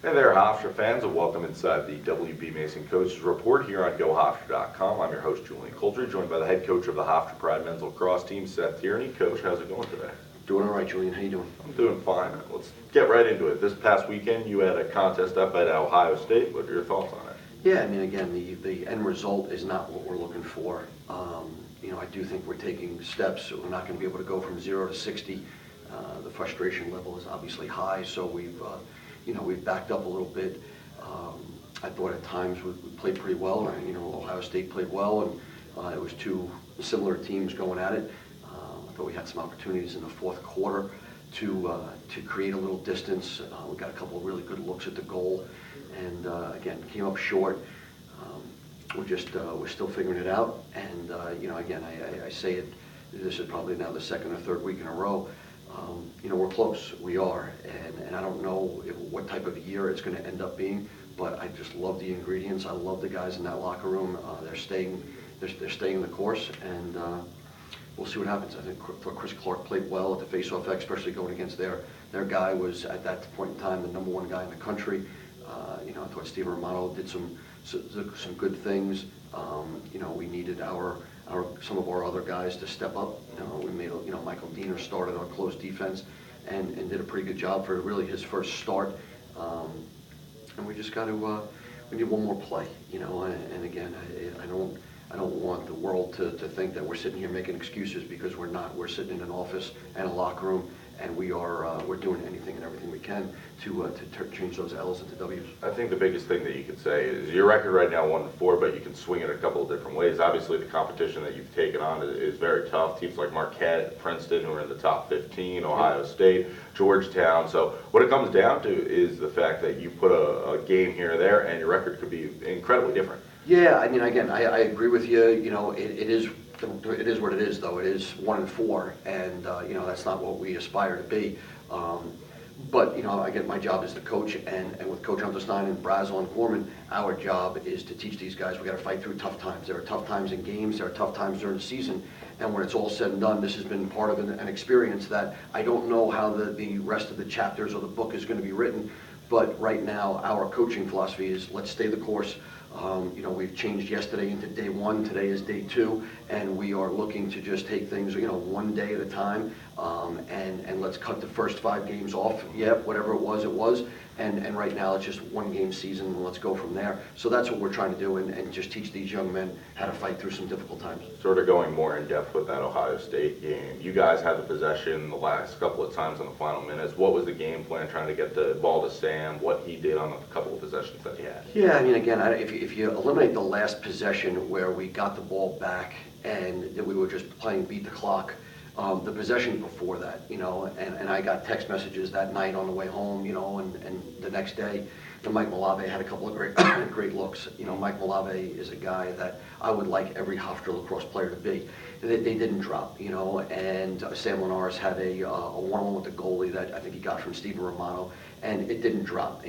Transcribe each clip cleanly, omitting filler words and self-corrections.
Hey there, Hofstra fans, and welcome inside the WB Mason Coaches Report here on GoHofstra.com. I'm your host, Julian Coulter, joined by the head coach of the Hofstra Pride Men's Lacrosse team, Seth Tierney. Coach, how's it going today? Doing all right, Julian. How you doing? I'm doing fine. Let's get right into it. This past weekend, you had a contest up at Ohio State. What are your thoughts on it? Yeah, I mean, again, the end result is not what we're looking for. I do think we're taking steps. We're not going to be able to go from 0 to 60. The frustration level is obviously high, so we've backed up a little bit. I thought at times we played pretty well. Ohio State played well, and it was two similar teams going at it. I thought we had some opportunities in the fourth quarter to create a little distance. We got a couple of really good looks at the goal, and again, came up short. We're still figuring it out, and again, I say it. This is probably now the second or third week in a row. We're close. We are, and I don't know what type of year it's going to end up being, but I just love the ingredients. I love the guys in that locker room. They're staying the course, and we'll see what happens. I think Chris Clark played well at the face-off X, especially going against their guy was at that point in time the #1 guy in the country. I thought Steve Romano did some good things. We needed some of our other guys to step up. We made Michael Diener started on close defense and did a pretty good job for really his first start. And we just got to we need one more play. And again, I don't want the world to think that we're sitting here making excuses, because we're not. We're sitting in an office and a locker room, and we're doing anything and everything we can to change those L's into W's. I think the biggest thing that you could say is your record right now 1-4, but you can swing it a couple of different ways. Obviously, the competition that you've taken on is very tough. Teams like Marquette, Princeton, who are in the top 15, Ohio State, Georgetown. So what it comes down to is the fact that you put a game here or there, and your record could be incredibly different. Yeah, I mean, again, I agree with you. It is what it is, though. It is 1-4, and that's not what we aspire to be. But again, my job as the coach, and with Coach Unterstein and Brazel and Foreman, our job is to teach these guys we got to fight through tough times. There are tough times in games. There are tough times during the season. And when it's all said and done, this has been part of an experience that I don't know how the rest of the chapters or the book is going to be written. But right now, our coaching philosophy is let's stay the course. We've changed yesterday into day 1. Today is day 2, and we are looking to just take things, one day at a time, and let's cut the first 5 games off. Yep, whatever it was. And right now it's just 1-game season, and let's go from there. So that's what we're trying to do, and just teach these young men how to fight through some difficult times. Sort of going more in depth with that Ohio State game. You guys had the possession the last couple of times in the final minutes. What was the game plan trying to get the ball to Sam? What he did on the couple of possessions that he had? Yeah, I mean, again, if you eliminate the last possession where we got the ball back and that we were just playing beat the clock, the possession before that, and I got text messages that night on the way home, and the next day, Mike Malave had a couple of great looks. Mike Malave is a guy that I would like every Hofstra lacrosse player to be. They didn't drop, and Sam Linares had a one-on-one with the goalie that I think he got from Stephen Romano, and it didn't drop.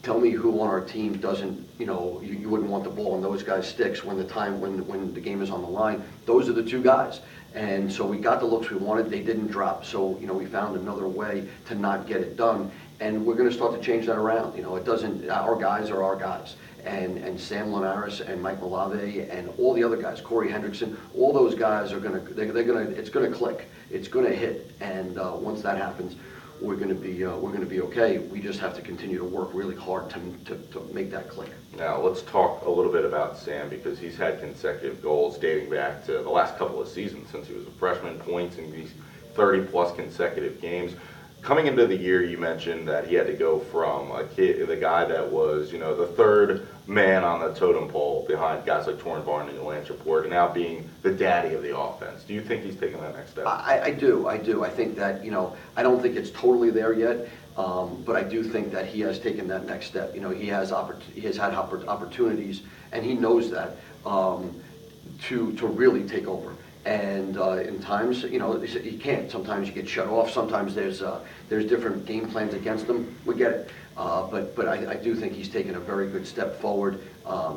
Tell me who on our team doesn't, you wouldn't want the ball in those guys' sticks when the game is on the line. Those are the two guys. And so we got the looks we wanted. They didn't drop. So, we found another way to not get it done. And we're going to start to change that around. Our guys are our guys. And Sam Linares and Mike Malave and all the other guys, Corey Hendrickson, all those guys are it's going to click. It's going to hit. And once that happens, we're going to be okay. We just have to continue to work really hard to make that click. Now let's talk a little bit about Sam, because he's had consecutive goals dating back to the last couple of seasons since he was a freshman, points in these 30-plus consecutive games. Coming into the year, you mentioned that he had to go from the guy that was, the third man on the totem pole behind guys like Torrin Barn and Lance Report, and now being the daddy of the offense. Do you think he's taking that next step? I do. I think that, I don't think it's totally there yet, but I do think that he has taken that next step. He has had opportunities, and he knows that, to really take over. And in times, you can't. Sometimes you get shut off. Sometimes there's different game plans against them. We get it. But I do think he's taken a very good step forward.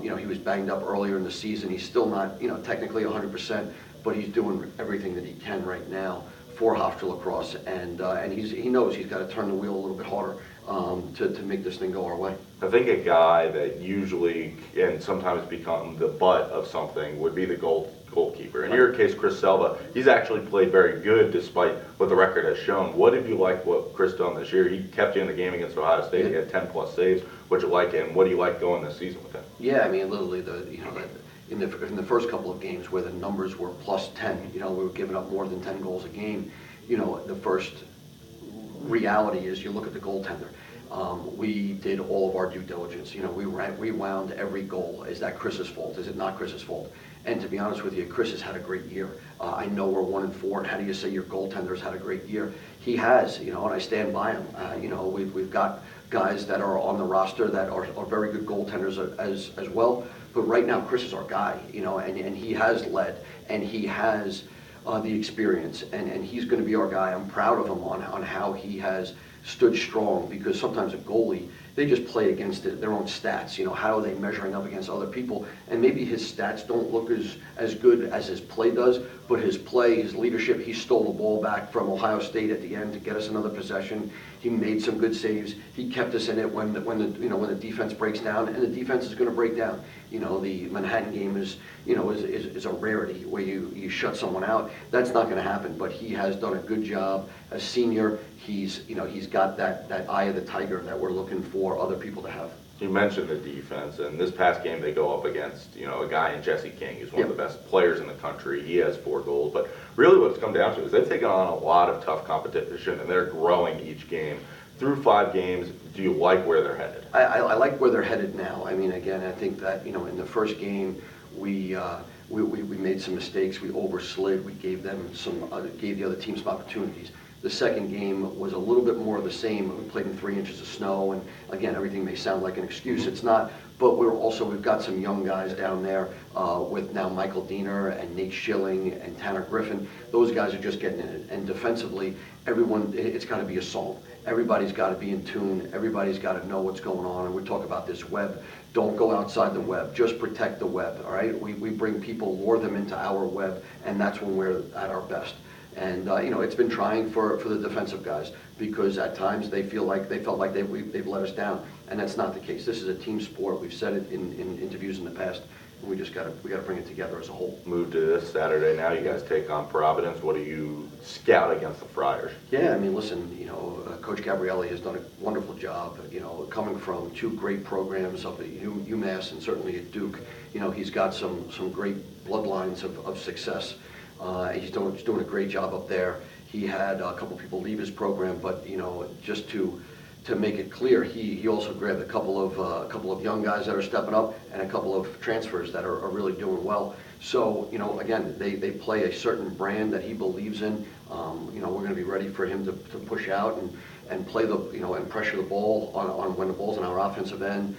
He was banged up earlier in the season. He's still not, technically 100%, but he's doing everything that he can right now for Hofstra lacrosse, and he knows he's got to turn the wheel a little bit harder to make this thing go our way. I think a guy that usually and sometimes become the butt of something would be the goalkeeper. In your case, Chris Selva, he's actually played very good despite what the record has shown. What did you like what Chris done this year? He kept you in the game against Ohio State. He had 10 plus saves. What'd you like, and what do you like going this season with him? Yeah, I mean, literally, in the first couple of games where the numbers were plus 10, we were giving up more than 10 goals a game. The first reality is you look at the goaltender. We did all of our due diligence. We wound every goal. Is that Chris's fault? Is it not Chris's fault? And to be honest with you, Chris has had a great year. I know we're 1-4, and how do you say your goaltender's had a great year? He has, and I stand by him. We've got guys that are on the roster that are very good goaltenders as well. But right now, Chris is our guy, and he has led, and he has the experience, and he's going to be our guy. I'm proud of him on how he has stood strong, because sometimes a goalie, they just play against their own stats. How are they measuring up against other people? And maybe his stats don't look as good as his play does, but his play, his leadership, he stole the ball back from Ohio State at the end to get us another possession. He made some good saves. He kept us in it when the defense breaks down, and the defense is going to break down. The Manhattan game is a rarity where you shut someone out. That's not going to happen, but he has done a good job. As senior, he's got that eye of the tiger that we're looking for other people to have. You mentioned the defense, and this past game they go up against a guy in Jesse King, who's one of the best players in the country. He has 4 goals, but really what it's come down to is they've taken on a lot of tough competition, and they're growing each game. Through 5 games, do you like where they're headed? I like where they're headed now. I mean, again, I think that in the first game we made some mistakes. We overslid. We gave the other team some opportunities. The second game was a little bit more of the same. We played in 3 inches of snow, and again, everything may sound like an excuse. It's not, but we've got some young guys down there with now Michael Diener and Nate Schilling and Tanner Griffin. Those guys are just getting in it. And defensively, it's got to be a song. Everybody's got to be in tune. Everybody's got to know what's going on. And we talk about this web. Don't go outside the web. Just protect the web, all right? We bring people, lure them into our web, and that's when we're at our best. And it's been trying for the defensive guys, because at times they felt like they've let us down, and that's not the case. This is a team sport. We've said it in interviews in the past, and we got to bring it together as a whole. Move to this Saturday now. You guys take on Providence. What do you scout against the Friars? Yeah, I mean, listen, Coach Gabrielli has done a wonderful job. Coming from 2 great programs up at UMass and certainly at Duke, he's got some great bloodlines of success. He's doing a great job up there. He had a couple people leave his program, but just to make it clear, he also grabbed a couple of young guys that are stepping up and a couple of transfers that are really doing well. So again, they play a certain brand that he believes in. We're going to be ready for him to push out and play and pressure the ball on when the ball's on our offensive end.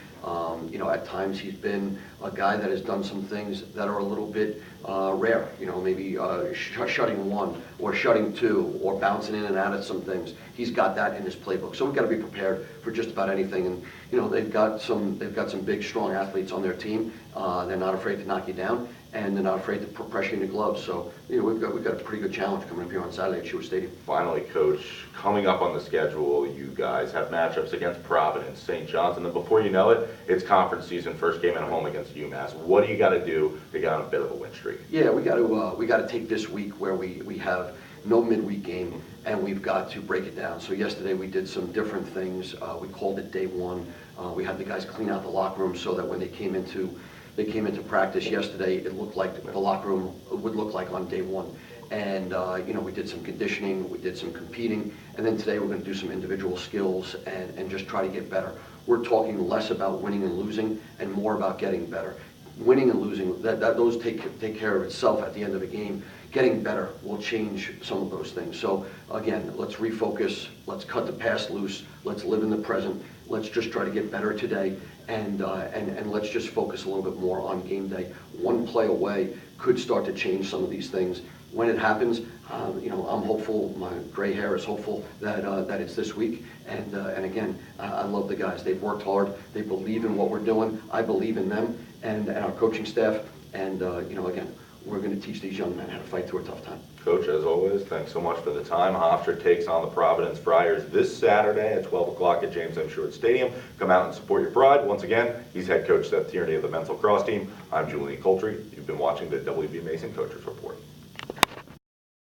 At times he's been a guy that has done some things that are a little bit rare. Maybe shutting 1 or shutting 2 or bouncing in and out of some things. He's got that in his playbook. So we've got to be prepared for just about anything. And they've got some big, strong athletes on their team. They're not afraid to knock you down, and they're not afraid to put pressure in your gloves. So we've got a pretty good challenge coming up here on Saturday at Stewart Stadium. Finally, Coach, coming up on the schedule, you guys have matchups against Providence, St. John's, and then before you know it, it's conference season, first game at home against UMass. What do you got to do to get on a bit of a win streak? Yeah, we got to take this week where we have no midweek game, and we've got to break it down. So yesterday we did some different things. We called it day 1. We had the guys clean out the locker room so that when they came into practice yesterday, it looked like the locker room would look like on day 1. And we did some conditioning, we did some competing, and then today we're going to do some individual skills and just try to get better. We're talking less about winning and losing and more about getting better. Winning and losing, those take care of itself at the end of the game. Getting better will change some of those things. So again, let's refocus, let's cut the past loose, let's live in the present, let's just try to get better today, and let's just focus a little bit more on game day. 1 play away could start to change some of these things. When it happens, I'm hopeful, my gray hair is hopeful that it's this week. And again, I love the guys. They've worked hard. They believe in what we're doing. I believe in them and our coaching staff. And again, we're going to teach these young men how to fight through a tough time. Coach, as always, thanks so much for the time. Hofstra takes on the Providence Friars this Saturday at 12 o'clock at James M. Short Stadium. Come out and support your pride. Once again, he's head coach Seth Tierney of the men's lacrosse team. I'm Julian Coultry. You've been watching the WB Mason Coaches Report.